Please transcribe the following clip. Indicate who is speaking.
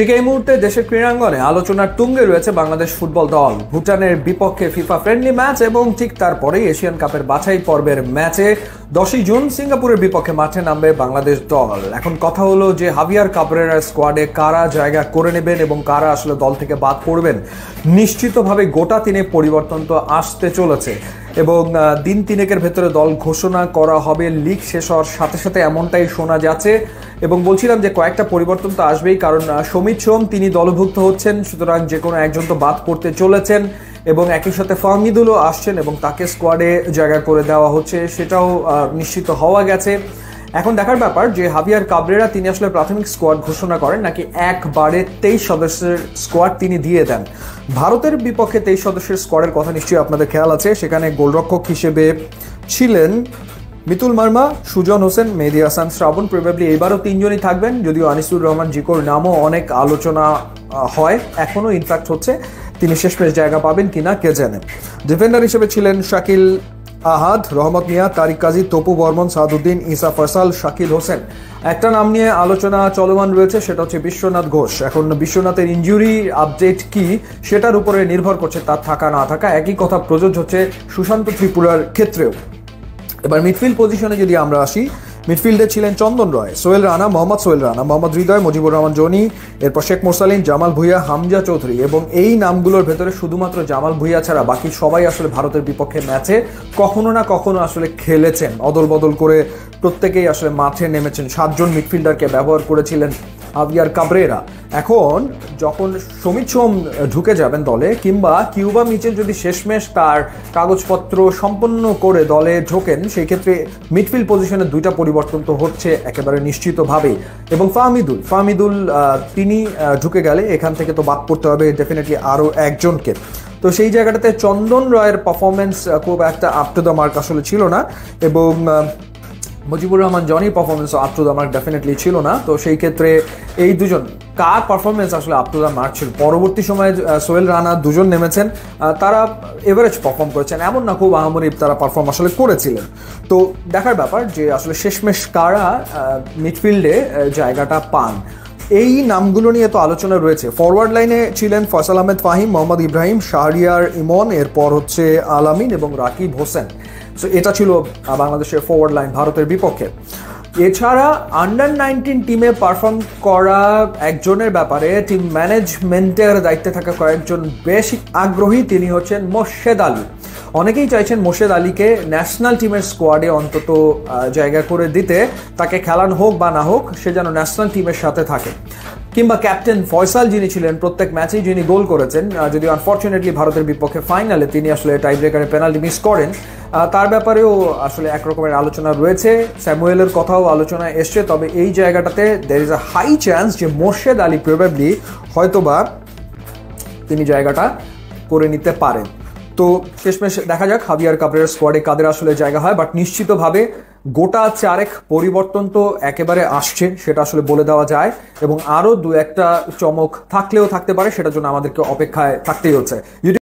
Speaker 1: ঠিক এই মুহূর্তে দেশের ক্রীড়াঙ্গনে আলোচনার তুঙ্গে রয়েছে বাংলাদেশ ফুটবল দল। ভুটানের বিপক্ষে ফিফা ফ্রেন্ডলি ম্যাচ এবং ঠিক তারপরেই এশিয়ান কাপের বাছাই পর্বের ম্যাচে 10ই জুন সিঙ্গাপুরের বিপক্ষে মাঠে নামবে বাংলাদেশ দল। এখন কথা হলো যে হাভিয়ার কাবরেরার স্কোয়াডে কারা জায়গা করে নেবেন এবং কারা আসলে দল থেকে বাদ পড়বেন। নিশ্চিতভাবে গোটা তিনে পরিবর্তন তো আসতে চলেছে এবং দিন তিনেকের ভেতরে দল ঘোষণা করা হবে লিগ শেষ হওয়ার সাথে সাথে, এমনটাই শোনা যাচ্ছে। এবং বলছিলাম যে কয়েকটা পরিবর্তন তো আসবেই, কারণ সমিত সোম তিনি দলভুক্ত হচ্ছেন, সুতরাং যে কোনো একজন তো বাদ পড়তে চলেছেন এবং একই সাথে ফাহমিদুলও আসছেন এবং তাকে স্কোয়াডে জায়গা করে দেওয়া হচ্ছে, সেটাও নিশ্চিত হওয়া গেছে। এখন দেখার ব্যাপার যে হাভিয়ার কাবরেরা তিনি আসলে প্রাথমিক স্কোয়াড ঘোষণা করেন নাকি একবারে 23 সদস্যের স্কোয়াড তিনি দিয়ে দেন। ভারতের বিপক্ষে 23 সদস্যের স্কোয়াডের কথা নিশ্চয়ই আপনাদের খেয়াল আছে। সেখানে গোলরক্ষক হিসেবে ছিলেন মিতুল মার্মা, সুজন হোসেন, মেহেদী হাসান, শ্রাবণ। প্রবাবলি এবারও তিনজনই থাকবেন, যদিও আনিসুর রহমান জিকোর নামও অনেক আলোচনা হয়, এখনো ইনফ্যাক্ট হচ্ছে, তিনি শেষমেশ জায়গা পাবেন কিনা কে জানে। ডিফেন্ডার হিসেবে ছিলেন শাকিল আহাদ, রহমত মিয়া, তারিক কাজী, তপু বর্মন, সাদউদ্দিন, ইসা ফয়সাল, শাকিল হোসেন। একটা নাম নিয়ে আলোচনা চলমান রয়েছে, সেটা হচ্ছে বিশ্বনাথ ঘোষ। এখন বিশ্বনাথের ইনজুরি আপডেট কি সেটার উপরে নির্ভর করছে তার থাকা না থাকা। একই কথা প্রযোজ্য হচ্ছে সুশান্ত ত্রিপুরার ক্ষেত্রেও। এবার মিডফিল্ড পজিশনে যদি আমরা আসি, মিডফিল্ডে ছিলেন চন্দন রয়, সোহেল রানা, মোহাম্মদ সোহেল রানা, মোহাম্মদ হৃদয়, মুজিবুর রহমান জনি, এরপর শেখ মোরসালিন, জামাল ভুঁইয়া, হামজা চৌধুরী। এবং এই নামগুলোর ভেতরে শুধুমাত্র জামাল ভুঁইয়া ছাড়া বাকি সবাই আসলে ভারতের বিপক্ষে ম্যাচে কখনো না কখনো আসলে খেলেছেন, অদল বদল করে প্রত্যেকেই আসলে মাঠে নেমেছেন। 7 জন মিডফিল্ডারকে ব্যবহার করেছিলেন হাভিয়ার কাবরেরা। এখন যখন সমিত সোম ঢুকে যাবেন দলে, কিংবা কিউবা মিচেল যদি শেষমেশ তার কাগজপত্র সম্পন্ন করে দলে ঢোকেন, সেই ক্ষেত্রে মিডফিল্ড পজিশনে 2টা পরিবর্তন তো হচ্ছে একেবারে নিশ্চিতভাবেই। এবং ফাহমিদুল তিনি ঢুকে গেলে এখান থেকে তো বাদ পড়তে হবে ডেফিনেটলি আরও একজনকে। তো সেই জায়গাটাতে চন্দন রয়ের পারফরমেন্স খুব একটা আপ টু দ্য মার্ক আসলে ছিল না, এবং মুজিবুর রহমান জনির performance up to the mark definitely ছিল না। তো সেই ক্ষেত্রে এই দুজন কার পারফরমেন্স আসলে আপ টু দ্য মার্ক ছিল? পরবর্তী সময়ে সোহেল রানা দুজন নেমেছেন, তারা এভারেজ পারফর্ম করেছেন, এমন না খুব আহামরি তারা পারফর্ম আসলে করেছিলেন। তো দেখার ব্যাপার যে আসলে শেষমেশ কারা মিডফিল্ডে জায়গাটা পান। এই নামগুলো নিয়ে তো আলোচনা রয়েছে। ফরওয়ার্ড লাইনে ছিলেন ফয়সাল আহমেদ ফাহিম, মোহাম্মদ ইব্রাহিম, শাহরিয়ার ইমন, এরপর হচ্ছে আলামিন এবং রাকিব হোসেন। সো এটা ছিল বাংলাদেশের ফরওয়ার্ড লাইন ভারতের বিপক্ষে। এছাড়া আন্ডার 19 টিমে পারফর্ম করা একজনের ব্যাপারে টিম ম্যানেজমেন্টের দায়িত্বে থাকা কয়েকজন বেশ আগ্রহী, তিনি হচ্ছেন মোর্শেদ আলী। অনেকেই চাইছেন মোর্শেদ আলীকে ন্যাশনাল টিমের স্কোয়াডে অন্তত জায়গা করে দিতে, তাকে খেলানো হোক বা না হোক সে যেন ন্যাশনাল টিমের সাথে থাকে। কিংবা ক্যাপ্টেন ফয়সাল যিনি ছিলেন, প্রত্যেক ম্যাচেই যিনি গোল করেছেন, যদিও আনফর্চুনেটলি ভারতের বিপক্ষে ফাইনালে তিনি আসলে টাই ব্রেকারে পেনাল্টি মিস করেন, তার ব্যাপারেও আসলে একরকমের আলোচনা রয়েছে। স্যামুয়েলের কথাও আলোচনায় এসছে। তবে এই জায়গাটাতে there is a high chance যে মোর্শেদ আলী প্রবাবলি হয়তোবা তিনি জায়গাটা করে নিতে পারেন। তো শেষমেশ দেখা যাক হাভিয়ার কাবরেরার স্কোয়াডে কাদের আসলে জায়গা হয়। বাট নিশ্চিতভাবে গোটা 4 পরিবর্তন তো একেবারে আসছে, সেটা আসলে বলে দেওয়া যায়, এবং আরও 2-1টা চমক থাকলেও থাকতে পারে, সেটার জন্য আমাদেরকে অপেক্ষায় থাকতেই হচ্ছে।